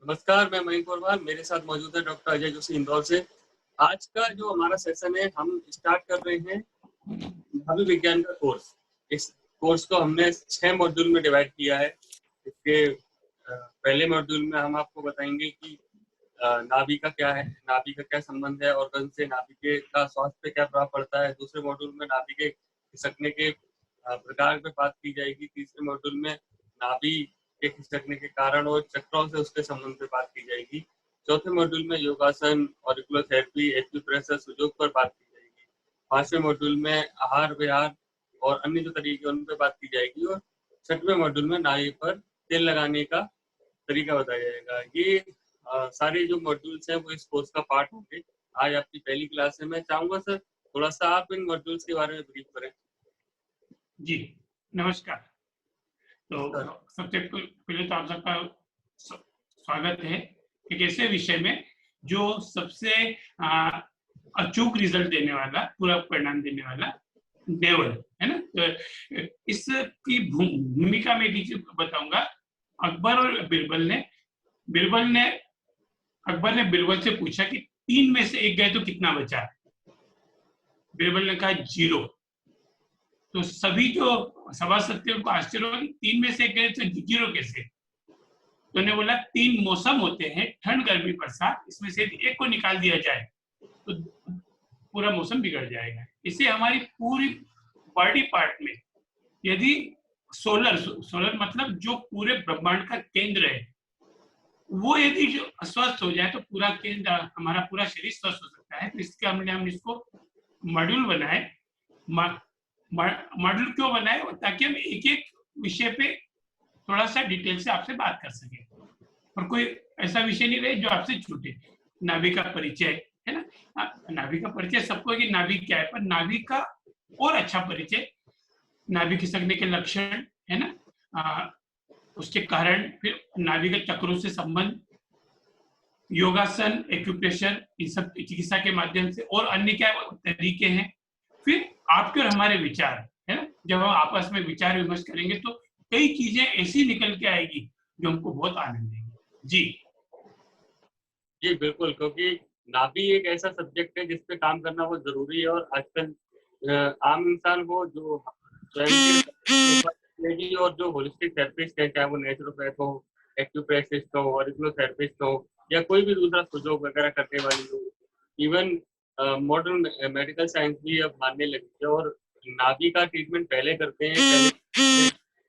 नमस्कार, मैं मयंक वर्मा, मेरे साथ मौजूद है डॉक्टर अजय जोशी इंदौर से। आज का जो हमारा सेशन है, हम स्टार्ट कर रहे हैं भावी विज्ञान का कोर्स। इस कोर्स को हमने 6 मॉड्यूल में डिवाइड किया है। इसके पहले मॉड्यूल में हम आपको बताएंगे कि नाभि का क्या है, नाभि का क्या संबंध है ऑर्गन से, नाभि के का स्वास्थ्य पे क्या प्रभाव पड़ता है। दूसरे मॉड्यूल में नाभि के खिसकने के प्रकार पे बात की जाएगी। तीसरे मॉड्यूल में नाभि के खिसकने के कारण और चक्रों से उसके संबंध पे बात की जाएगी। चौथे मॉड्यूल में योगासन, ऑरिकुलोथेरेपी, एक्यूप्रेशर, सुजोग पर बात की जाएगी। 5वें मॉड्यूल में आहार विहार और अन्य जो तरीके उन पे बात की जाएगी। और 6वें मॉड्यूल में नाभि पर तेल लगाने का तरीका बताया जाएगा। ये सारे जो मॉड्यूल्स हैं वो इस कोर्स का पार्ट होंगे। आज आपकी पहली क्लास है। मैं चाहूंगा सर थोड़ा सा आप इन मॉड्यूल्स के बारे में ब्रीफ करें। जी नमस्कार। तो सबसे पहले तो आप सबका स्वागत है एक ऐसे विषय में जो सबसे अचूक रिजल्ट देने वाला, पूरा परिणाम देने वाला नेवल है ना। तो इसकी भूमिका में बताऊंगा। अकबर और अकबर ने बिरबल से पूछा कि 3 में से 1 गए तो कितना बचा। बिरबल ने कहा 0। तो सभी जो सभासद थे उनको आश्चर्य हुआ कि 3 में से 1 गए तो 0 कैसे। तो उन्होंने बोला 3 मौसम होते हैं, ठंड, गर्मी, बरसात, इसमें से यदि एक को निकाल दिया जाए तो पूरा मौसम बिगड़ जाएगा। इससे हमारी पूरी बॉडी पार्ट में यदि सोलर मतलब जो पूरे ब्रह्मांड का केंद्र है, वो यदि जो अस्वस्थ हो जाए तो पूरा केंद्र, हमारा पूरा शरीर स्वस्थ हो सकता है। तो इसके हमने इसको मॉड्यूल बनाए। मॉड्यूल क्यों बनाए? ताकि हम एक एक विषय पे थोड़ा सा डिटेल से आपसे बात कर सके और कोई ऐसा विषय नहीं रहे जो आपसे छूटे। नाभि का परिचय है ना, नाभि का परिचय सबको कि नाभि क्या है, पर नाभि का और अच्छा परिचय, नाभि खिसकने के लक्षण है ना, उसके कारण, फिर नाभि के चक्रों से संबंध, योगासन, एक्यूप्रेशर, इन सब चिकित्सा के माध्यम से, और अन्य क्या तरीके हैं। फिर आपके और हमारे विचार है ना, जब हम आपस में विचार विमर्श करेंगे तो कई चीजें ऐसी निकल के आएगी जो हमको बहुत आनंद देगी। जी बिल्कुल, क्योंकि नाभि एक ऐसा सब्जेक्ट है जिसपे काम करना बहुत जरूरी है। और आजकल आम इंसान को जो और जो होलिस्टिक थेरेपिस्ट है, चाहे वो नेचुरोपैथ हो, एक्यूप्रेशरिस्ट हो, ऑरिकुलोथेरेपिस्ट हो, या कोई भी दूसरा सुजोग वगैरह करने वाली हो, इवन मॉडर्न मेडिकल साइंस भी अब मानने लगी है। और नाभि का ट्रीटमेंट पहले करते हैं,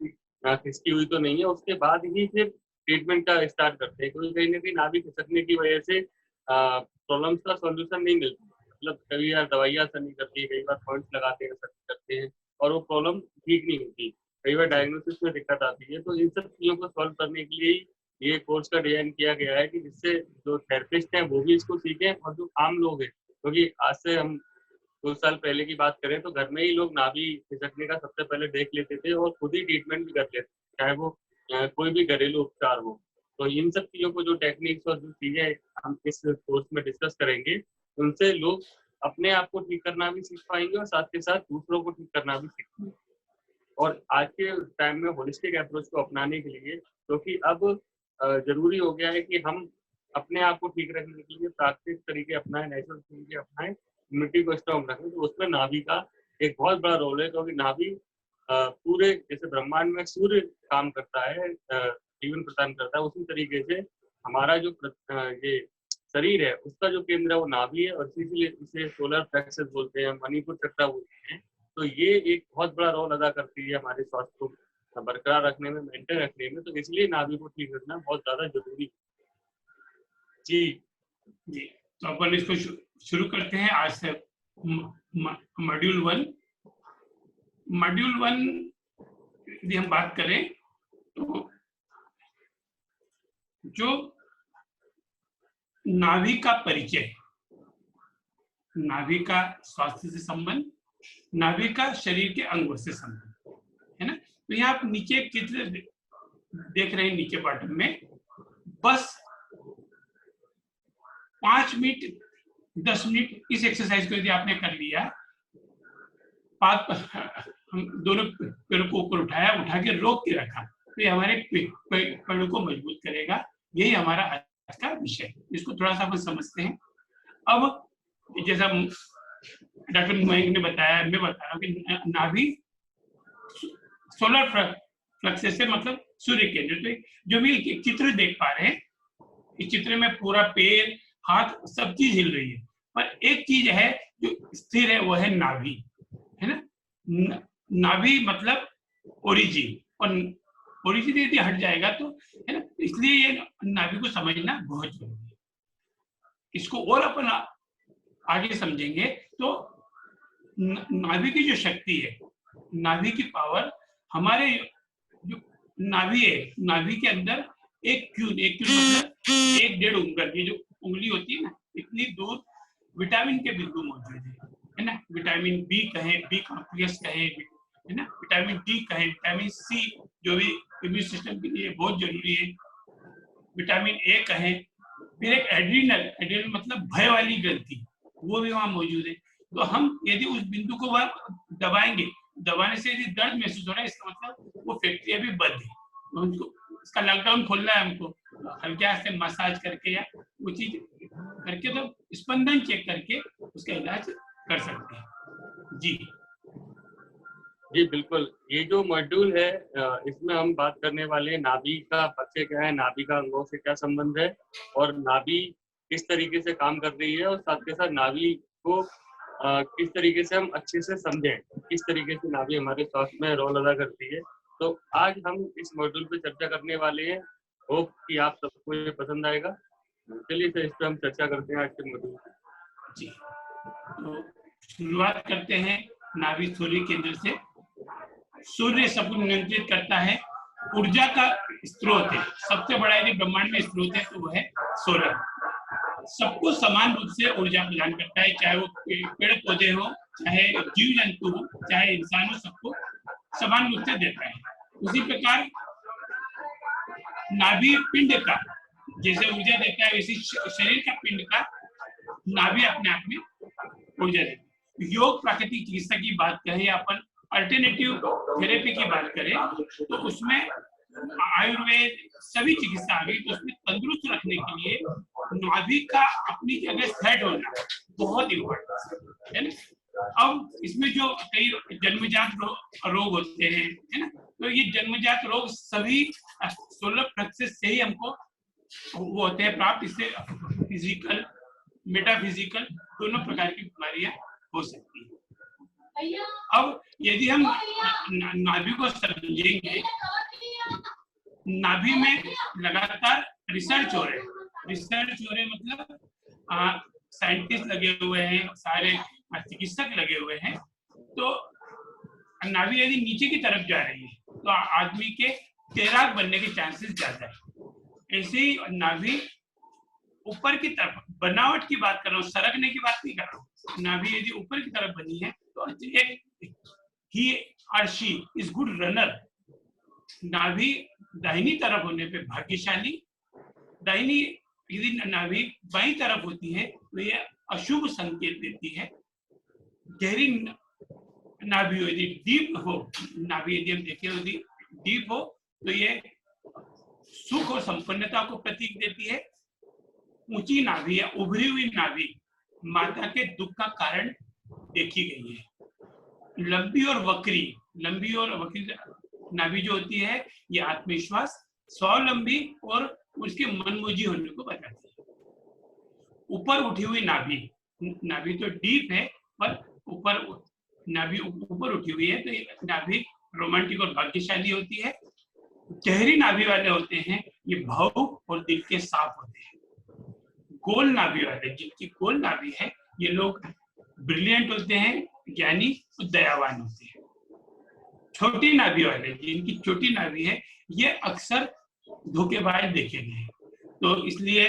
पहले खिसकी हुई तो नहीं है, उसके बाद ही फिर ट्रीटमेंट का स्टार्ट करते हैं। क्योंकि कहीं ना कहीं नाभि खिसकने की वजह से प्रॉब्लम्स का सॉल्यूशन नहीं मिलता। मतलब कभी यार दवाइयाँ असर नहीं करती, कई बार पॉइंट्स लगाते हैं असर करते हैं और वो प्रॉब्लम ठीक नहीं होती, कई बार डायग्नोसिस में दिक्कत आती है। तो इन सब चीज़ों को सॉल्व करने के लिए ही ये कोर्स का डिजाइन किया गया है कि जिससे जो थेरेपिस्ट हैं वो भी इसको सीखें और जो आम लोग हैं, क्योंकि आज से हम 2 साल पहले की बात करें तो घर में ही लोग नाभि खिसकने का सबसे पहले देख लेते थे और खुद ही ट्रीटमेंट भी कर लेते थे, चाहे वो कोई भी घरेलू उपचार हो। तो इन सब चीज़ों को, जो टेक्निक्स और जो चीज़ें हम इस कोर्स में डिस्कस करेंगे, उनसे लोग अपने आप को ठीक करना भी सीख पाएंगे और साथ के साथ दूसरों को ठीक करना भी सीख पाएंगे। और आज के टाइम में होलिस्टिक अप्रोच को अपनाने के लिए, क्योंकि अब जरूरी हो गया है कि हम अपने आप को ठीक रखने के लिए प्राकृतिक तरीके अपनाएं, नेचुरल तरीके अपनाएं, इम्यूनिटी को स्ट्रॉन्ग रखें। तो उसमें नाभि का एक बहुत बड़ा रोल है, क्योंकि नाभि पूरे जैसे ब्रह्मांड में सूर्य काम करता है, जीवन प्रदान करता है, उसी तरीके से हमारा जो ये शरीर है उसका जो केंद्र है वो नाभि है। और इसीलिए इसे सोलर प्लेक्सस बोलते हैं, मणिपुर चक्र बोलते हैं। तो ये एक बहुत बड़ा रोल अदा करती है हमारे स्वास्थ्य को बरकरार रखने में, मेंटेन रखने में। तो इसलिए नाभि को ठीक रखना बहुत ज्यादा जरूरी है। जी तो अपन इसको शुरू करते हैं आज से। मॉड्यूल 1 यदि हम बात करें तो जो नाभि का परिचय, नाभि का स्वास्थ्य से संबंध, नाभि का शरीर के अंगों से संबंध है ना। तो यहाँ आप नीचे चित्र देख रहे हैं, नीचे बॉटम में, बस 5 मिनट 10 मिनट इस एक्सरसाइज को यदि आपने कर लिया, हम दोनों पैरों को ऊपर उठाया, उठा के रोक के रखा, तो ये हमारे पैरों को मजबूत करेगा, यही हमारा आज का विषय, इसको थोड़ा सा अपन समझते हैं। अब जैसा डॉक्टर मयंक ने बताया, मैं बता रहा हूँ कि नाभि सोलर प्लेक्सस से मतलब सूर्य केंद्र। तो जो भी एक चित्र देख पा रहे हैं, इस चित्र में पूरा पैर, हाथ, सब चीज हिल रही है, पर एक चीज है जो स्थिर है, वो है नाभि, है ना। नाभि मतलब ओरिजिन, और ओरिजिन यदि हट जाएगा तो, है ना, इसलिए ये नाभि को समझना बहुत जरूरी है। इसको और अपन आगे समझेंगे तो नाभि की जो शक्ति है, नाभि की पावर, हमारे जो नाभि है, नाभि के अंदर एक क्यून मतलब 1-1.5 उंगल, ये जो उंगली होती है ना, इतनी दूर विटामिन के बिंदु मौजूद है ना। विटामिन बी कहें, बी कॉम्प्लेक्स कहें, है ना, विटामिन डी कहें, विटामिन सी जो भी इम्यून सिस्टम के लिए बहुत जरूरी है, विटामिन ए कहें, फिर एक एड्रिनल मतलब भय वाली ग्रंथि, वो भी वहां मौजूद है। तो हम यदि उस बिंदु को वह दबाएंगे, दबाने से यदि दर्द महसूस हो रहा है, इसका मतलब वो फैक्ट्री अभी बंद है, तो उनको इसका लॉकडाउन खोलना है हमको, हल्के से मसाज करके या वो चीज करके, तो स्पंदन चेक करके उसका इलाज कर सकते हैं। जी जी बिल्कुल, ये जो मॉड्यूल है इसमें हम बात करने वाले हैं नाभि का पक्ष क्या है, नाभि का अंगों से क्या संबंध है, और नाभि किस तरीके से काम कर रही है, और साथ के साथ नाभि को किस तरीके से हम अच्छे से समझें, किस तरीके से नाभि हमारे स्वास्थ्य में रोल अदा करती है। तो आज हम इस मॉड्यूल पे चर्चा करने वाले हैं। होप कि आप सबको ये पसंद आएगा। चलिए सर, इस पे हम चर्चा करते हैं आज के मॉड्यूल पे। जी, तो शुरुआत करते हैं नाभि सूर्य केंद्र से। सूर्य सबको नियंत्रित करता है, ऊर्जा का स्रोत है, सबसे बड़ा यदि ब्रह्मांड में स्रोत है तो वह है सूर्य। सबको समान रूप से ऊर्जा प्रदान करता है, चाहे वो पेड़ पौधे हो, चाहे जीव जंतु हो, चाहे इंसान हो, सबको समान रूप से देता है। उसी प्रकार नाभि पिंड का जैसे ऊर्जा देता है, वैसे शरीर का पिंड का नाभि अपने आप में ऊर्जा देता है। योग प्राकृतिक चिकित्सा की बात करें, अपन अल्टरनेटिव थेरेपी की बात करें, तो उसमें आयुर्वेद सभी चिकित्सा आ गई। तो उसमें तंदुरुस्त रखने के लिए नाभि का अपनी जगह सेट होना बहुत इम्पोर्टेंट है ना। अब इसमें जो कई जन्मजात रोग होते हैं, है ना, तो ये जन्मजात रोग सभी सोलर प्लेक्सस से ही हमको वो होते हैं प्राप्त। इससे फिजिकल, मेटाफिजिकल दोनों प्रकार की बीमारियां हो सकती है। अब यदि हम नाभि को समझेंगे, नाभि में लगातार रिसर्च हो रहे मतलब साइंटिस्ट लगे हुए हैं, सारे चिकित्सक लगे हुए हैं। तो नाभि यदि नीचे की तरफ जा रही है तो आदमी के तैराक बनने के चांसेस ज्यादा है। ऐसे ही नाभि ऊपर की तरफ, बनावट की बात कर रहा हूँ, सरकने की बात नहीं कर रहा हूँ। नाभि यदि ऊपर की तरफ बनी है तो ही और शी इज गुड रनर। नाभि दाहिनी तरफ होने पे भाग्यशाली, दाहिनी यदि नाभि बाईं तरफ होती है तो यह अशुभ संकेत देती है। गहरी नाभि यदि डीप हो, नाभि यदि हम देखें यदि डीप हो तो ये सुख और संपन्नता को प्रतीक देती है। ऊंची नाभि या उभरी हुई नाभि माता के दुख का कारण देखी गई है। लंबी और वक्री नाभि जो होती है, ये आत्मविश्वास, स्वावलंबी और उसके मनमोजी होने को बताती है। ऊपर उठी हुई नाभि तो डीप है, पर ऊपर नाभि ऊपर उठी हुई है तो ये नाभि रोमांटिक और भाग्यशाली होती है। गहरी नाभि वाले होते हैं ये भावुक और दिल के साफ होते हैं। गोल नाभि वाले, जिनकी गोल नाभि है, ये लोग ब्रिलियंट होते हैं, ज्ञानी और दयावान होते हैं। छोटी नाभि वाले, जिनकी छोटी नाभि है, ये अक्सर धोखेबाज देखे गए हैं। तो इसलिए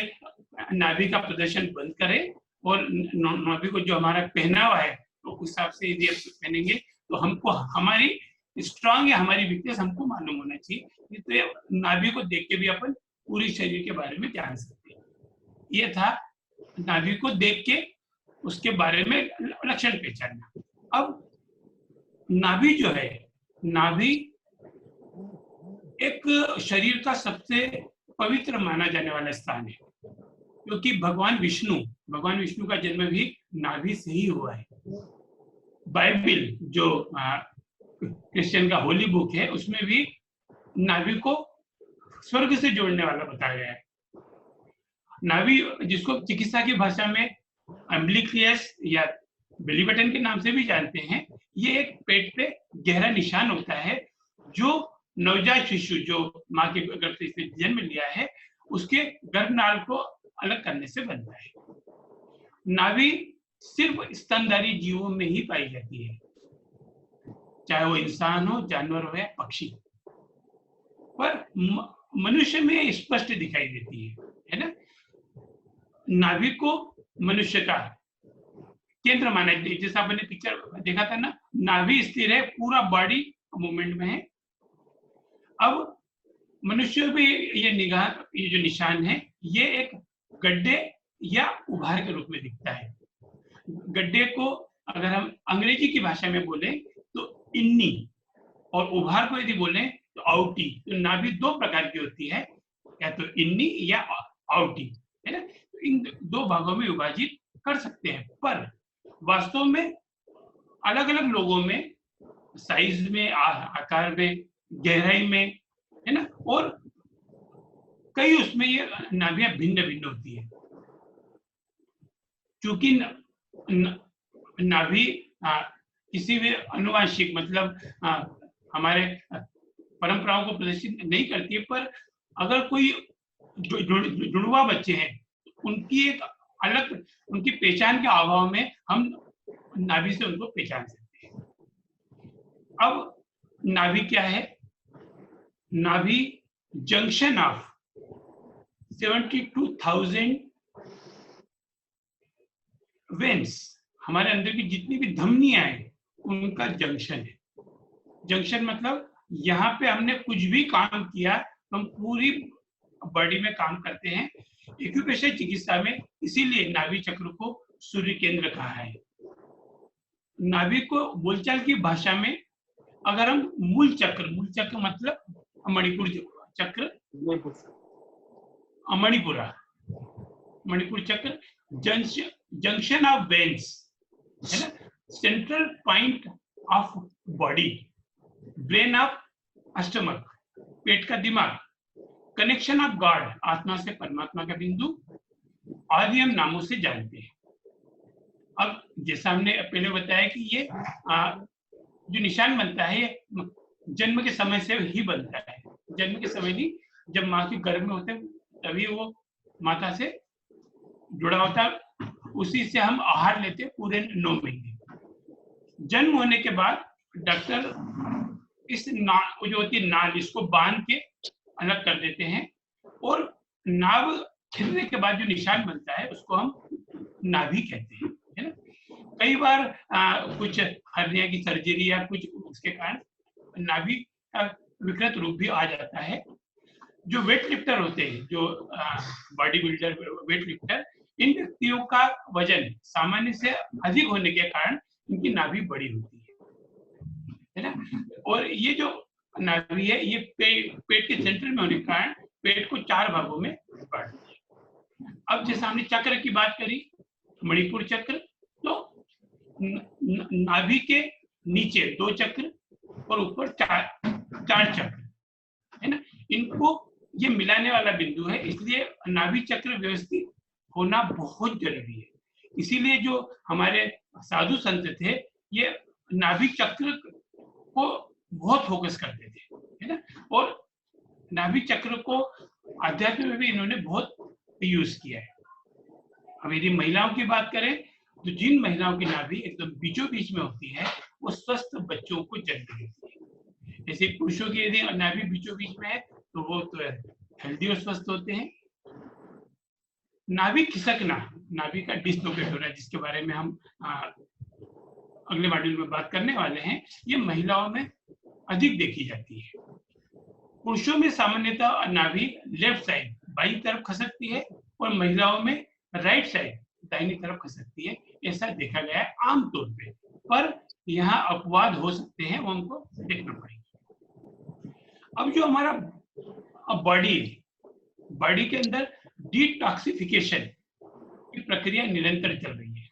नाभि का प्रदर्शन बंद करें और नाभि को जो हमारा पहनावा है तो उस हिसाब से यदि पहनेंगे तो हमको हमारी स्ट्रांग या हमारी वीकनेस हमको मालूम होना चाहिए। तो नाभि को देख के भी अपन पूरी शरीर के बारे में जान सकते हैं। ये था नाभि को देख के उसके बारे में लक्षण पहचानना। अब नाभि जो है, नाभि एक शरीर का सबसे पवित्र माना जाने वाला स्थान है, क्योंकि भगवान विष्णु का जन्म भी नाभि से ही हुआ है। बाइबल जो क्रिश्चियन का होली बुक है, उसमें भी नाभि को स्वर्ग से जोड़ने वाला बताया गया है। नाभि, जिसको चिकित्सा की भाषा में अम्बिलिकस या बेली बटन के नाम से भी जानते हैं, ये एक पेट पे गहरा निशान होता है जो नवजात शिशु जो माँ के गर्भ से जन्म लिया है उसके गर्भनाल को अलग करने से बनता है। नाभि सिर्फ स्तनधारी जीवों में ही पाई जाती है, चाहे वो इंसान हो, जानवर हो या पक्षी, पर मनुष्य में स्पष्ट दिखाई देती है ना। नाभि को मनुष्य का केंद्र माना जाता है। जैसा आपने पिक्चर देखा था ना, नाभि स्थिर है, पूरा बॉडी मूवमेंट में है। अब मनुष्य में ये निगाह, ये जो निशान है, ये एक गड्ढे या उभार के रूप में दिखता है। गड्ढे को अगर हम अंग्रेजी की भाषा में बोले तो इन्नी, और उभार को यदि बोले तो आउटी। तो नाभि दो प्रकार की होती है, या तो इन्नी या आउटी, है ना। तो इन दो भागों में विभाजित कर सकते हैं, पर वास्तव में अलग अलग लोगों में साइज में, आकार में, गहराई में, है ना, और कई उसमें ये नाभियां भिन्न भिन्न होती है। क्योंकि नाभि किसी भी अनुवांशिक मतलब हमारे परंपराओं को प्रदर्शित नहीं करती है, पर अगर कोई जुड़वा बच्चे हैं, उनकी एक अलग, उनकी पहचान के अभाव में हम नाभि से उनको पहचान सकते हैं। अब नाभि क्या है? नाभि जंक्शन ऑफ 72,000 वेन्स, हमारे अंदर की जितनी भी धमनियां हैं उनका जंक्शन है। जंक्शन मतलब यहाँ पे हमने कुछ भी काम किया तो हम पूरी बॉडी में काम करते हैं। एक्यूप्रेशर चिकित्सा में इसीलिए नाभि चक्र को सूर्य केंद्र कहा है। नाभि को बोलचाल की भाषा में अगर हम मूल चक्र मतलब मणिपुर चक्र, मणिपुर चक्र, जंक्शन ऑफ वेन्स, है ना, central point of body, brain of stomach, पेट का दिमाग, कनेक्शन ऑफ गॉड, आत्मा से परमात्मा का बिंदु, आदि हम नामों से जानते हैं। अब जैसा हमने पहले बताया कि ये जो निशान बनता है ये जन्म के समय से ही बनता है। जन्म के समय नहीं, जब माँ के गर्भ में होते हैं तभी वो माता से जुड़ा होता है, उसी से हम आहार लेते हैं पूरे 9 महीने। जन्म होने के बाद डॉक्टर इस जो होती है नाल, इसको बांध के अलग कर देते हैं, और नाभ खिलने के बाद जो निशान बनता है उसको हम नाभि कहते हैं, है ना। कई बार कुछ हर्निया की सर्जरी या कुछ उसके कारण नाभि का विकृत रूप भी आ जाता है। जो वेट लिफ्टर होते हैं, जो बॉडी बिल्डर वेट लिफ्टर, इन व्यक्तियों का वजन सामान्य से अधिक होने के कारण इनकी नाभि बड़ी होती है ना। और ये जो नाभि है ये पेट के सेंटर में होने के कारण पेट को 4 भागों में बांटती है। अब जैसे हमने चक्र की बात करी, मणिपुर चक्र, तो नाभि के नीचे 2 चक्र और ऊपर 4 चक्र, है ना। इनको ये मिलाने वाला बिंदु है, इसलिए नाभि चक्र व्यवस्थित होना बहुत जरूरी है। इसीलिए जो हमारे साधु संत थे ये नाभि चक्र को बहुत फोकस करते थे, है ना। और नाभि चक्र को अध्यात्म में भी इन्होंने बहुत यूज किया है। अब यदि महिलाओं की बात करें तो जिन महिलाओं की नाभि एकदम बीचों बीच में होती है वो स्वस्थ बच्चों को जन्म देती है। जैसे पुरुषों की यदि नाभि बीचों बीच में है तो वो तो हेल्दी और स्वस्थ होते हैं। नाभि खिसकना, नाभि का डिस्लोकेट होना, जिसके बारे में हम अगले मॉड्यूल में बात करने वाले हैं, ये महिलाओं में अधिक देखी जाती है। पुरुषों में सामान्यतः नाभि लेफ्ट साइड बाईं तरफ खसकती है और महिलाओं में राइट साइड दाहिनी तरफ खसकती है, ऐसा देखा गया है आमतौर पे, पर यहाँ अपवाद हो सकते हैं, वो हमको देखना पड़ेगा। अब जो हमारा बॉडी बॉडी के अंदर डिटॉक्सिफिकेशन की प्रक्रिया निरंतर चल रही है।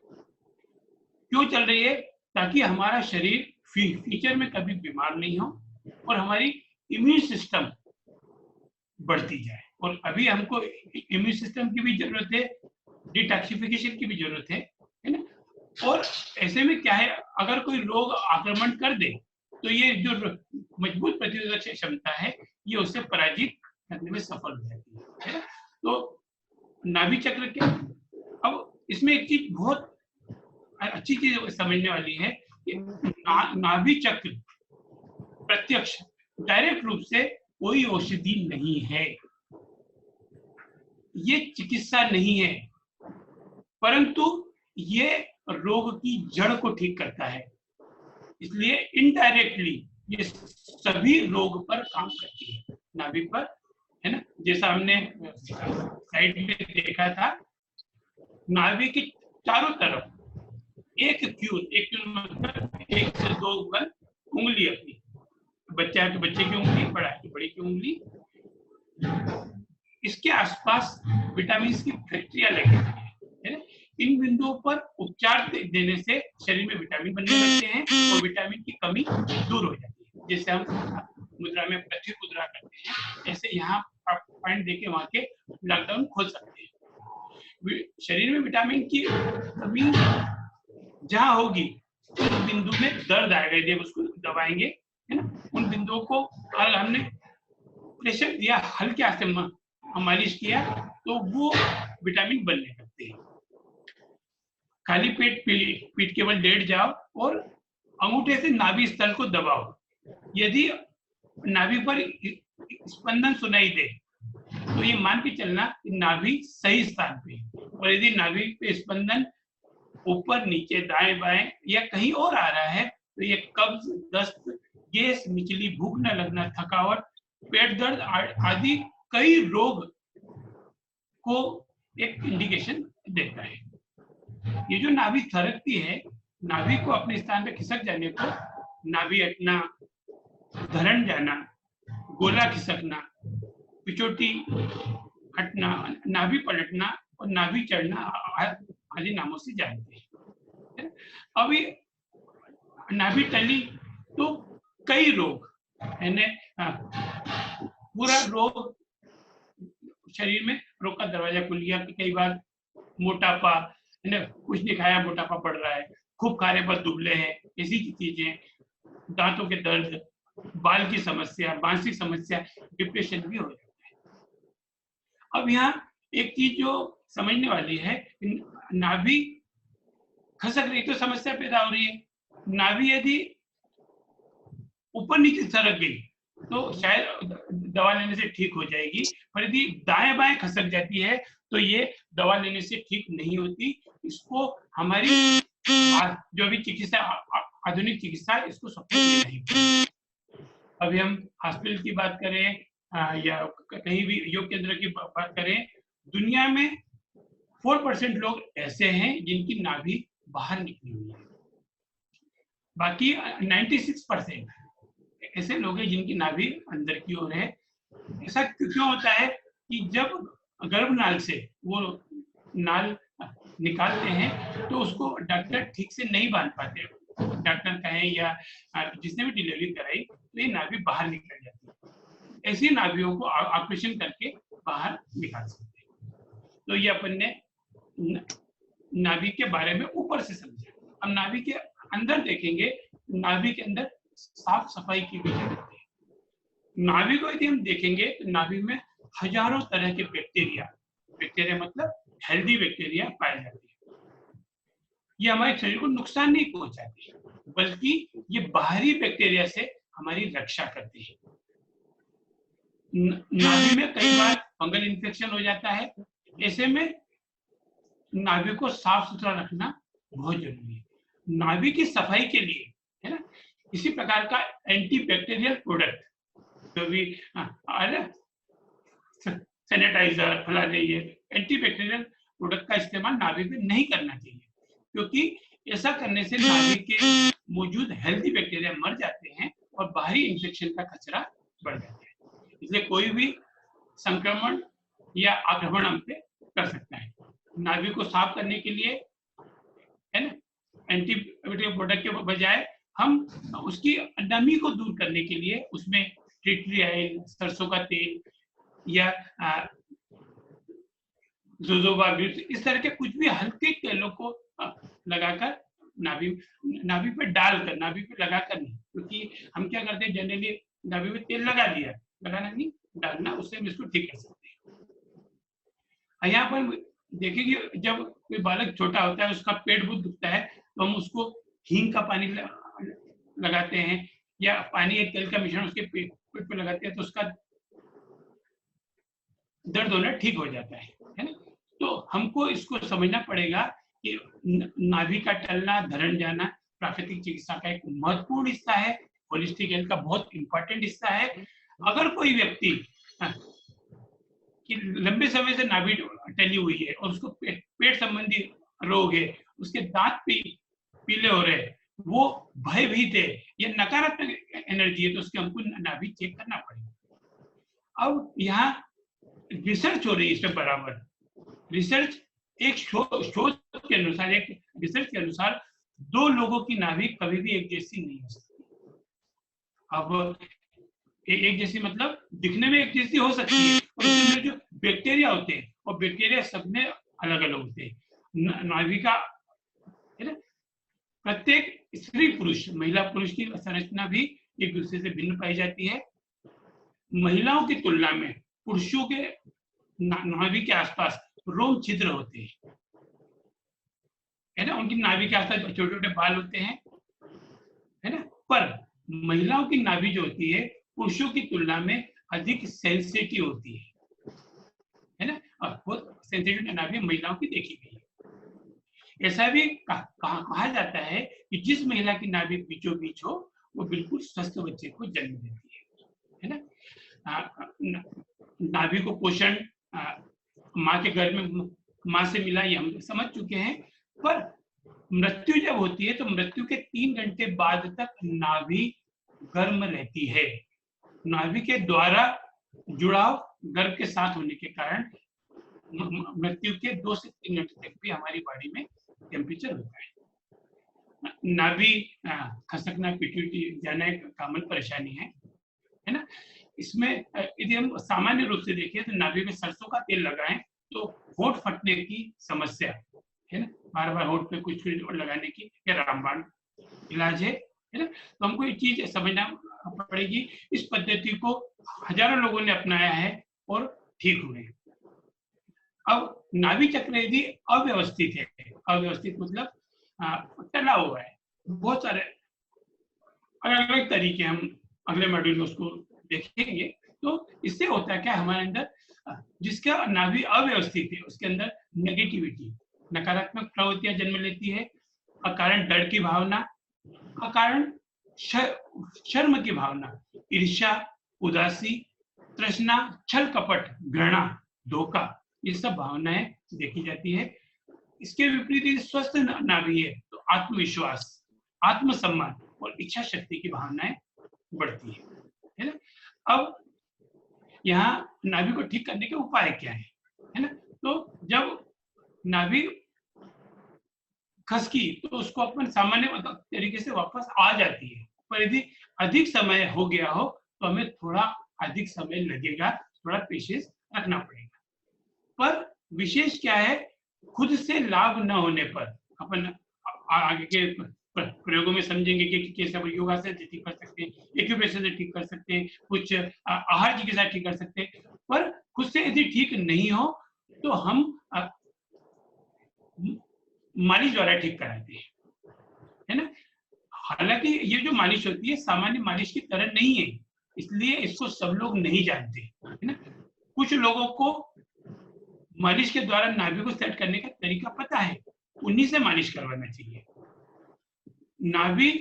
क्यों चल रही है? ताकि हमारा शरीर फ्यूचर में कभी बीमार नहीं हो और हमारी इम्यून सिस्टम बढ़ती जाए। और अभी हमको इम्यून सिस्टम की भी जरूरत है, डिटॉक्सिफिकेशन की भी जरूरत है ना। और ऐसे में क्या है, अगर कोई रोग आक्रमण कर दे तो ये जो मजबूत प्रतिरोधक क्षमता है ये उससे पराजित करने में सफल हो जाती है ना। तो नाभि चक्र क्या, अब इसमें एक चीज बहुत अच्छी चीज समझने वाली है कि नाभि चक्र प्रत्यक्ष डायरेक्ट रूप से कोई औषधि नहीं है, ये चिकित्सा नहीं है, परंतु ये रोग की जड़ को ठीक करता है। इसलिए इनडायरेक्टली ये सभी रोग पर काम करती है, नाभि पर, है ना। जैसा हमने साइड में देखा था, नाभि के चारों तरफ एक क्यून मतलब 1 से 2 उंगली, अपनी बच्चा है तो बच्चे की उंगली, बड़ा है तो बड़ी की उंगली, इसके आसपास विटामिन की फैक्ट्रियां लगी हुई है। इन बिंदुओं पर उपचार देने से शरीर में विटामिन बनने लगते हैं और विटामिन की कमी दूर हो जाती है। जैसे हम मुद्रा में पृथ्वी मुद्रा करते हैं, ऐसे यहाँ आप पॉइंट देके वहां के लॉकडाउन खोल सकते हैं। शरीर में विटामिन की कमी जहाँ होगी उस बिंदु में दर्द आएगा, जब उसको दबाएंगे, है ना। उन बिंदुओं को हमने प्रेशर दिया, हल्के हाथ से मालिश किया तो वो विटामिन बनने लगते हैं। खाली पेट पीठ केवल लेट जाओ और अंगूठे से नाभि स्थल को दबाओ। यदि नाभि पर स्पंदन सुनाई दे तो ये मान के चलना कि नाभि सही स्थान पे है। और यदि नाभि पे स्पंदन ऊपर नीचे दाएं बाएं या कहीं और आ रहा है तो ये कब्ज, दस्त, गैस, निचली भूख न लगना, थकावट, पेट दर्द आदि कई रोग को एक इंडिकेशन देता है। ये जो नाभि थरकती है, नाभि को अपने स्थान पे खिसक जाने को नाभि हटना, धरण जाना, गोला खिसकना, पिचोटी हटना, नाभि पलटना और नाभि चढ़ना आदि नामों से जानते हैं। अभी नाभि टली तो कई रोग है ना, पूरा रोग शरीर में रोग का दरवाजा खुल गया। कई बार मोटापा है ना, कुछ नहीं खाया मोटापा बढ़ रहा है, खूब खाने पर दुबले हैं, ऐसी चीजें, दांतों के दर्द, बाल की समस्या, मानसिक समस्या, डिप्रेशन भी हो जाता है। अब यहाँ एक चीज जो समझने वाली है, नाभि खसक रही तो समस्या पैदा हो रही है। नाभि यदि ऊपर नीचे सरक गई तो शायद दवा लेने से ठीक हो जाएगी, पर यदि दाएं बाएं खसक जाती है तो ये दवा लेने से ठीक नहीं होती। इसको हमारी जो भी चिकित्सा, आधुनिक चिकित्सा, इसको सपोर्ट देना ही पड़ेगा। अभी हम हॉस्पिटल की बात करें या कहीं भी योग केंद्र की बात करें, दुनिया में 4% लोग ऐसे हैं जिनकी नाभि बाहर निकली हुई है, बाकी 96% ऐसे लोग हैं जिनकी नाभि अंदर की ओर है। ऐसा क्यों होता है कि जब गर्भनाल से वो नाल निकालते हैं तो उसको डॉक्टर ठीक से नहीं बांध पाते, डॉक्टर कहें या जिसने भी डिलीवरी कराई तो ये नाभि बाहर निकल जाती है। ऐसी नाभियों को ऑपरेशन करके बाहर निकाल सकते हैं। तो ये अपन ने नाभि के बारे में ऊपर से समझा। अब नाभि के अंदर देखेंगे, नाभि के अंदर साफ सफाई की भी जरूरत है। नाभि को यदि हम देखेंगे तो नाभि में हजारों तरह के बैक्टीरिया मतलब हेल्दी बैक्टीरिया पाए जाते हैं। ये हमारे शरीर को नुकसान नहीं पहुंचाते, बल्कि ये बाहरी बैक्टीरिया से हमारी रक्षा करते हैं। नाभि में कई बार फंगल इन्फेक्शन हो जाता है, ऐसे में नाभि को साफ सुथरा रखना बहुत जरूरी है। नाभि की सफाई के लिए, है ना, इसी प्रकार का एंटीबैक्टीरियल प्रोडक्ट जो भी सैनिटाइजर फैलाने, ये एंटीबैक्टीरियल प्रोडक्ट का इस्तेमाल नाभि में नहीं करना चाहिए, क्योंकि ऐसा करने से नाभि के मौजूद हेल्दी बैक्टीरिया मर जाते हैं और बाहरी इंफेक्शन का खतरा बढ़ जाता है। इसलिए कोई भी संक्रमण या आक्रमण हम पे कर सकता है। नाभि को साफ करने के लिए, है ना, एंटीबायोटिक प्रोडक्ट के बजाय हम उसकी नमी को दूर करने के लिए उसमें टी ट्री ऑयल, सरसों का तेल या जोजोबा, इस तरह के कुछ भी हल्के तेलों को लगाकर नाभि पे डालकर, नाभि पे लगाकर नहीं, क्योंकि हम क्या करते हैं जनरली नाभि पे तेल लगा दिया, लगाना नहीं, डालना, उससे हम इसको ठीक कर सकते हैं। यहाँ पर देखेंगे जब कोई बालक छोटा होता है, उसका पेट बहुत दुखता है, तो हम उसको हींग का पानी लगाते हैं या पानी या तेल का मिश्रण उसके पेट पे लगाते हैं, तो उसका दर्द होना ठीक हो जाता है ना। तो हमको इसको समझना पड़ेगा कि नाभि का टलना, धरण जाना प्राकृतिक चिकित्सा का एक महत्वपूर्ण हिस्सा है, होलिस्टिक हेल्थ का बहुत इंपॉर्टेंट हिस्सा है। अगर कोई व्यक्ति कि लंबे समय से नाभि टली हुई है और उसको पेट संबंधी रोग है, उसके दांत पीले हो रहे हैं, वो भयभीत है या नकारात्मक एनर्जी है, तो उसके हमको नाभि चेक करना पड़ेगा। अब यहाँ रिसर्च हो रही है इस पे बराबर। रिसर्च एक शोध के अनुसार, एक रिसर्च के अनुसार 2 लोगों की नाभि कभी भी एक जैसी नहीं हो सकती। अब एक जैसी मतलब दिखने में एक जैसी हो सकती है, और उसमें जो बैक्टीरिया होते हैं और बैक्टीरिया सब में अलग अलग होते हैं। नाभि का, है ना, प्रत्येक स्त्री पुरुष, महिला पुरुष की संरचना भी एक दूसरे से भिन्न पाई जाती है। महिलाओं की तुलना में पुरुषों के नाभि के आसपास रोम छिद्र होते हैं, है ना, उनकी नाभि के आसपास छोटे छोटे बाल होते हैं, है ना। पर महिलाओं की नाभि जो होती है पुरुषों की तुलना में अधिक सेंसिटिव होती है ना, और बहुत सेंसिटिव नाभि महिलाओं की देखी गई है। ऐसा भी कहा जाता है कि जिस महिला की नाभि बीचों बीच हो, वो बिल्कुल स्वस्थ बच्चे को जन्म देती है ना। नाभि को पोषण माँ के घर में माँ से मिला, ये हम समझ चुके हैं। पर मृत्यु जब होती है तो मृत्यु के 3 घंटे बाद तक नाभि गर्म रहती है। नाभि के द्वारा जुड़ाव गर्भ के साथ होने के कारण मृत्यु के 2 से 3 घंटे तक भी हमारी बॉडी में टेम्परेचर होता है। नाभि खसकना, पिट्यूटरी जाना एक कॉमन परेशानी है ना। इसमें यदि हम सामान्य रूप से देखें तो नाभि में सरसों का तेल लगाएं तो होंठ फटने की समस्या, है ना, बार बार होंठ पे कुछ लगाने की या रामबाण इलाज है ना। तो हमको ये चीज समझना पड़ेगी। इस पद्धति को हजारों लोगों ने अपनाया है और ठीक हुए हैं। अब नाभि चक्र यदि अव्यवस्थित है, अव्यवस्थित मतलब टला हुआ है, बहुत सारे अलग अलग तरीके हम अगले मॉड्यूल में उसको देखेंगे। तो इससे होता है क्या, हमारे अंदर जिसका नाभि अव्यवस्थित है उसके अंदर नेगेटिविटी, नकारात्मक प्रवृत्तियां जन्म लेती है, अकारण डर की भावना, अकारण शर्म की भावना, ईर्ष्या, उदासी, तृष्णा, छल कपट, घृणा, धोखा, ये सब भावनाएं देखी जाती है। इसके विपरीत स्वस्थ नाभि है तो आत्मविश्वास, आत्मसम्मान और इच्छा शक्ति की भावनाएं बढ़ती है ना। अब यहाँ नाभि को ठीक करने के उपाय क्या है ना। तो जब नाभि खसकी तो उसको अपन सामान्य तरीके से वापस आ जाती है, पर यदि अधिक समय हो गया हो तो हमें थोड़ा अधिक समय लगेगा, थोड़ा पेशेंस रखना पड़ेगा। पर विशेष क्या है, खुद से लाभ न होने पर अपन आगे के प्रयोगों में समझेंगे कि कैसे हम योगा से ठीक कर सकते हैं, एक्यूप्रेशर से ठीक कर सकते हैं, कुछ आहार चिकित्सा ठीक कर सकते हैं। पर खुद से यदि ठीक नहीं हो तो हम मालिश द्वारा ठीक कराते हैं, है ना। हालांकि ये जो मालिश होती है सामान्य मालिश की तरह नहीं है, इसलिए इसको सब लोग नहीं जानते, है ना। कुछ लोगों को मालिश के द्वारा नाभि को सेट करने का तरीका पता है, उन्हीं से मालिश करवाना चाहिए। नाभि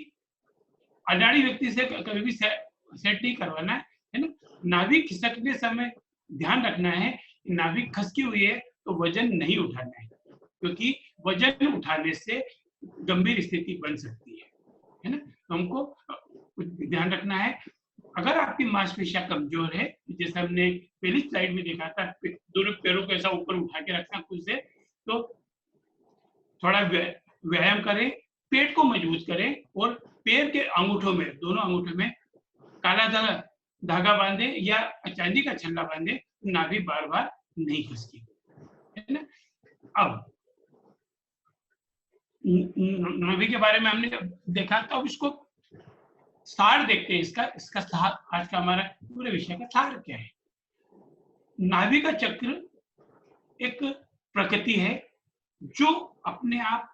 अडाड़ी व्यक्ति से कभी भी सेट नहीं करवाना है ना। नाभि खिसकने समय ध्यान रखना है, नाभि खसकी हुई है तो वजन नहीं उठाना है, क्योंकि वजन उठाने से गंभीर स्थिति बन सकती है ना। तो हमको ध्यान रखना है। अगर आपकी मांसपेशियां कमजोर है, जैसे हमने पहली स्लाइड में देखा था, दोनों पैरों को ऐसा ऊपर उठा के रखना कुछ देर, तो थोड़ा व्यायाम करें, पेट को मजबूत करें और पैर के अंगूठों में, दोनों अंगूठों में काला धागा बांधे या चांदी का छल्ला बांधे, नाभि बार बार नहीं खसकी, है ना। अब नाभि के बारे में हमने देखा, तो अब इसको सार देखते हैं। इसका सार, आज का हमारा पूरे विषय का सार क्या है। नाभि का चक्र एक प्रकृति है जो अपने आप,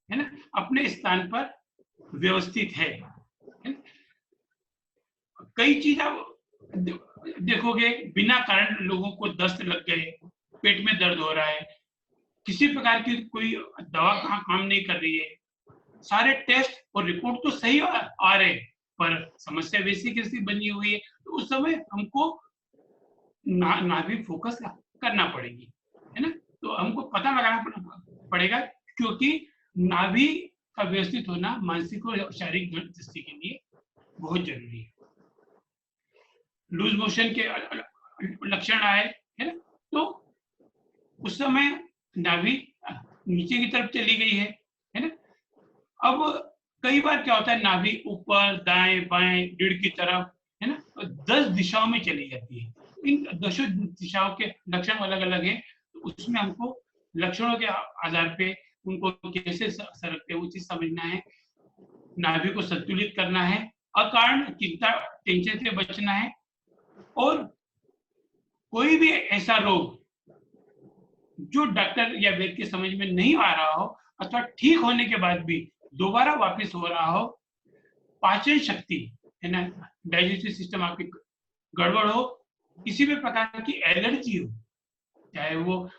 है ना, अपने स्थान पर व्यवस्थित है। कई चीज आप देखोगे, बिना कारण लोगों को दस्त लग गए, पेट में दर्द हो रहा है, किसी प्रकार की कोई दवा काम नहीं कर रही है, सारे टेस्ट और रिपोर्ट तो सही आ रहे, पर समस्या वैसी कैसी बनी हुई है, तो उस समय हमको नाभि फोकस करना पड़ेगी, है ना। तो हमको पता लगाना पड़ेगा, क्योंकि नाभि का व्यवस्थित होना मानसिक और शारीरिक दृष्टि के लिए बहुत जरूरी है। लूज मोशन के लक्षण आए, है ना, तो उस समय नाभि नीचे की तरफ चली गई है ना। अब कई बार क्या होता है, नाभि ऊपर, दाएं बाएं, रीढ़ की तरफ, है ना, 10 दिशाओं में चली जाती है। इन 10 दिशाओं के लक्षण अलग अलग हैं, तो उसमें हमको लक्षणों के आधार पे उनको कैसे सरकते हैं वो चीज समझना है। नाभि को संतुलित करना है, अकारण चिंता टेंशन से बचना है, और कोई भी ऐसा रोग जो डॉक्टर या वैद्य के समझ में नहीं आ रहा हो, अथवा ठीक होने के बाद भी दोबारा वापस हो रहा हो, पाचन शक्ति, है ना, डाइजेस्टिव सिस्टम आपकी गड़बड़ हो, किसी भी प्रकार की एलर्जी हो, चाहे वो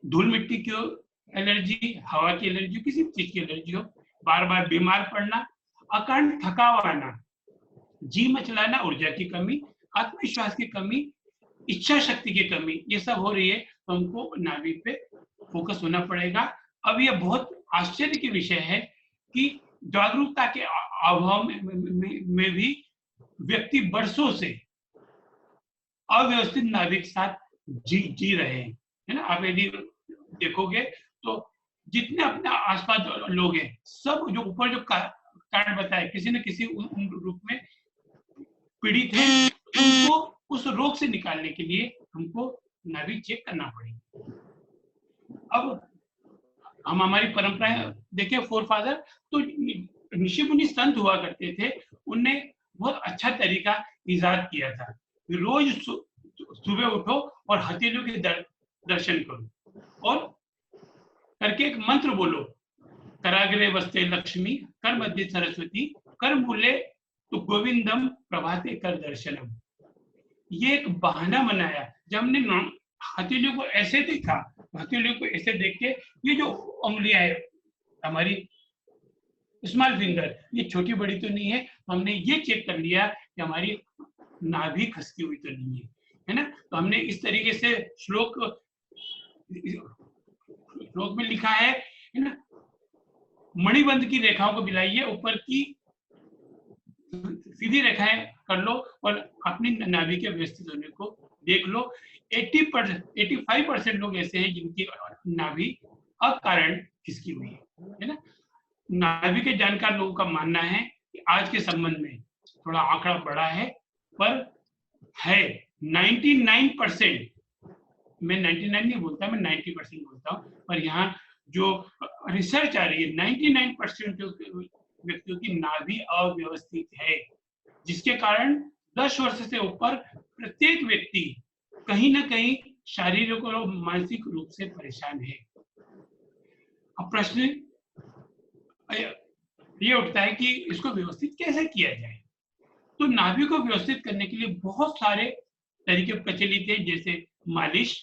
धूल मिट्टी की एलर्जी, हवा की एलर्जी, किसी चीज की एलर्जी हो, बार बार बीमार पड़ना, अकारण थकाव आना, जी मचलाना, ऊर्जा की कमी, आत्मविश्वास की कमी, इच्छा शक्ति की कमी, ये सब हो रही है, तो हमको नाभि पे फोकस होना पड़ेगा। अब ये बहुत आश्चर्य की विषय है कि जागरूकता के अभाव में भी व्यक्ति वर्षों से अव्यवस्थित नाभि के साथ जी रहे हैं, है ना। आप यदि देखोगे तो जितने अपने आसपास लोग हैं, सब जो ऊपर जो कारण बताए, किसी न किसी रूप में पीड़ित है, उनको उस रोग से निकालने के लिए हमको नाभि चेक करना पड़ेगा। अब हम हमारी परंपराएं देखें, फोर फादर, तो ऋषि मुनि संत हुआ करते थे, उनने बहुत अच्छा तरीका इजाद किया था। रोज सुबह उठो और हथेलियों के दर्शन करो और करके एक मंत्र बोलो, कराग्रे वस्ते लक्ष्मी, कर मध्य सरस्वती, कर मूले तो गोविंदम, प्रभाते कर दर्शनम। ये एक बहाना बनाया। जब हमने हथेलियों को ऐसे देखा, हथेलियों को ऐसे देख के, ये जो उंगलियां है हमारी स्मॉल फिंगर, ये छोटी बड़ी तो नहीं है, हमने ये चेक कर लिया कि हमारी नाभि खसकी हुई तो नहीं है ना। तो हमने इस तरीके से श्लोक में लिखा है ना, मणिबंध की रेखाओं को मिलाइए, ऊपर की सीधी रेखाएं कर लो और अपनी नाभि के व्यवस्थित होने को देख लो। 85% लोग ऐसे हैं जिनकी नाभि अकारण खिसकी हुई है ना। नाभि के जानकार लोगों का मानना है कि आज के संबंध में थोड़ा आंकड़ा बड़ा है, पर है 99%, मैं 99 नहीं बोलता, मैं 90% बोलता हूँ, पर यहाँ जो रिसर्च आ रही है 99% व्यक्तियों की नाभि अव्यवस्थित है, जिसके कारण 10 वर्ष से ऊपर प्रत्येक व्यक्ति कहीं ना कहीं शारीरिक और मानसिक रूप से परेशान है। अब प्रश्न ये उठता है कि इसको व्यवस्थित कैसे किया जाए। तो नाभि को व्यवस्थित करने के लिए बहुत सारे तरीके प्रचलित हैं, जैसे मालिश,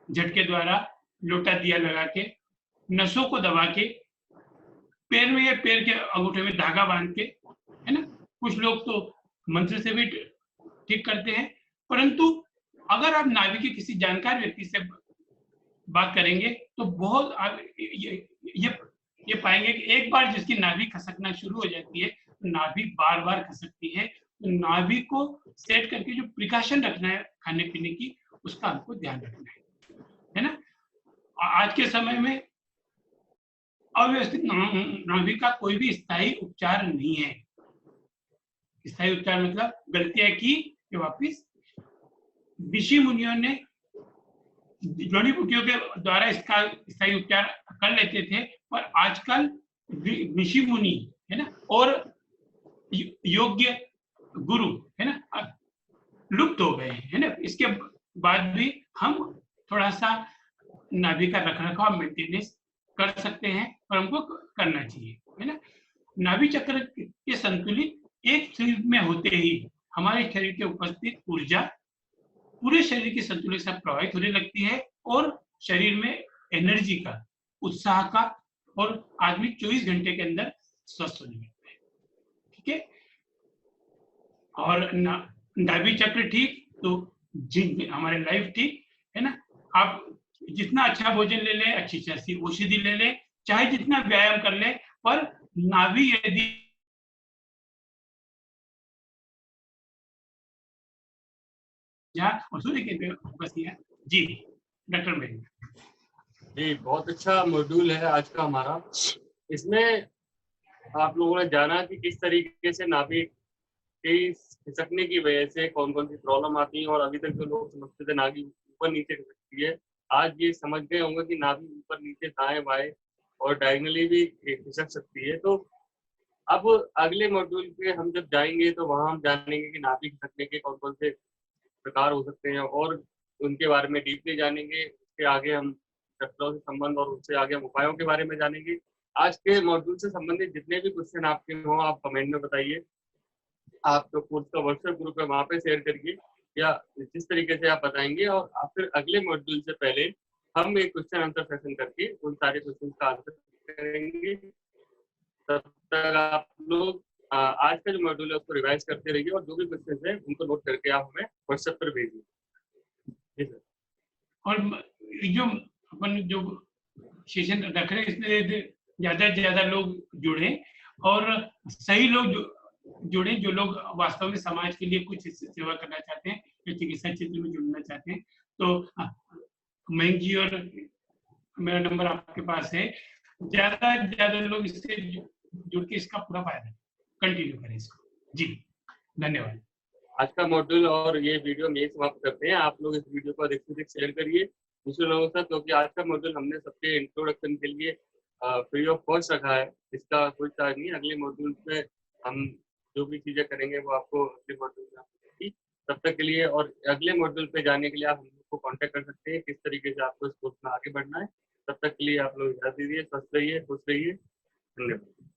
झटके द्वारा, लोटा दिया लगा के, नसों को दबा के, पैर में या पैर के अंगूठे में धागा बांध के, है ना। कुछ लोग तो मंत्र से भी ठीक करते हैं, परंतु अगर आप नाभि के किसी जानकार व्यक्ति से बात करेंगे तो बहुत आप ये पाएंगे कि एक बार जिसकी नाभि खसकना शुरू हो जाती है नाभि बार बार खसकती है, तो नाभि को सेट करके जो प्रिकॉशन रखना है खाने पीने की, उसका हमको ध्यान रखना है ना। आज के समय में अव्यवस्थित नाभि का कोई भी स्थायी उपचार नहीं है। स्थायी उपचार मतलब गलतियां की कि वापिस ऋषि मुनियों ने जड़ी बूटियों के द्वारा इसका स्थायी उपचार कर लेते थे, पर आजकल ऋषि मुनि है ना और योग्य गुरु है ना लुप्त हो गए है ना। इसके बाद भी हम थोड़ा सा नाभि का रखरखाव मेंटेनेंस कर सकते हैं और हमको करना चाहिए है ना। नाभि चक्र के संतुलित एक शरीर में होते ही हमारे शरीर के उपस्थित ऊर्जा पूरे शरीर के संतुलन से प्रभावित होने लगती है और शरीर में एनर्जी का, उत्साह का, और आदमी 24 घंटे के अंदर स्वस्थ होने लगता है। ठीक है, और नाभि चक्र ठीक तो हमारे लाइफ ठीक है ना। आप जितना अच्छा भोजन ले लें, अच्छी अच्छी औषधि ले लें, चाहे जितना व्यायाम कर लें, पर नाभि यदि और सूर्य के फोकस किया। जी डॉक्टर मेरी। जी बहुत अच्छा मॉड्यूल है आज का हमारा। इसमें आप लोगों ने जाना कि किस तरीके से नाभि के खिसकने की वजह से कौन कौन सी प्रॉब्लम आती है, और अभी तक जो लोग समझते थे नाभि ऊपर नीचे खिसकती है, आज ये समझ गए होंगे कि नाभि ऊपर नीचे दाएं बाएं और डायगनली भी खिसक सकती है। तो अब अगले मॉड्यूल पे हम जब जाएंगे तो वहां हम जानेंगे कि नाभि खिसकने के कौन कौन से प्रकार हो सकते हैं और उनके बारे में डीपली जानेंगे। उसके आगे हम चक्रों से संबंध और उससे आगे हम उपायों के बारे में जानेंगे। आज के मॉड्यूल से संबंधित जितने भी क्वेश्चन आपके हों आप कमेंट में बताइए। आप जो कोर्स का व्हाट्सएप ग्रुप है वहाँ पे शेयर करिए या जिस तरीके से आप बताएंगे, और फिर अगले मॉड्यूल से पहले हम एक क्वेश्चन आंसर सेशन करके उन सारे क्वेश्चन का आंसर करेंगे। तब तक आप लोग आज का जो मॉड्यूल है उसको रिवाइज करते रहिए और जो भी क्वेश्चन है उनको नोट करके आप हमें व्हाट्सएप पर भेजिए। जी सर। और जो अपन जो सेशन रख रहे हैं इसमें ज्यादा से ज्यादा लोग जुड़े और सही लोग जुड़े, जो लोग वास्तव में समाज के लिए कुछ सेवा करना चाहते हैं या चिकित्सा क्षेत्र में जुड़ना चाहते हैं। तो मयंक जी और मेरा नंबर आपके पास है, ज्यादा से ज्यादा लोग इससे जुड़ के इसका पूरा फायदा कंटिन्यू करें इसको। जी धन्यवाद। आज का मॉड्यूल और ये वीडियो हम यही समाप्त करते हैं। आप लोग इस वीडियो को अधिक से अधिक शेयर करिए दूसरे लोगों के साथ, क्योंकि आज का मॉड्यूल हमने सबके इंट्रोडक्शन के लिए फ्री ऑफ कॉस्ट रखा है, इसका कोई चार्ज नहीं। अगले मॉड्यूल पे हम जो भी चीजें करेंगे वो आपको अगले मॉड्यूल में मिलेगी। तब तक के लिए और अगले मॉड्यूल पे जाने के लिए आप हमको कांटेक्ट कर सकते हैं किस तरीके से आपको इस कोर्स में आगे बढ़ना है। तब तक के लिए आप लोग इजाजत दीजिए, स्वस्थ रहिए, खुश रहिए, धन्यवाद।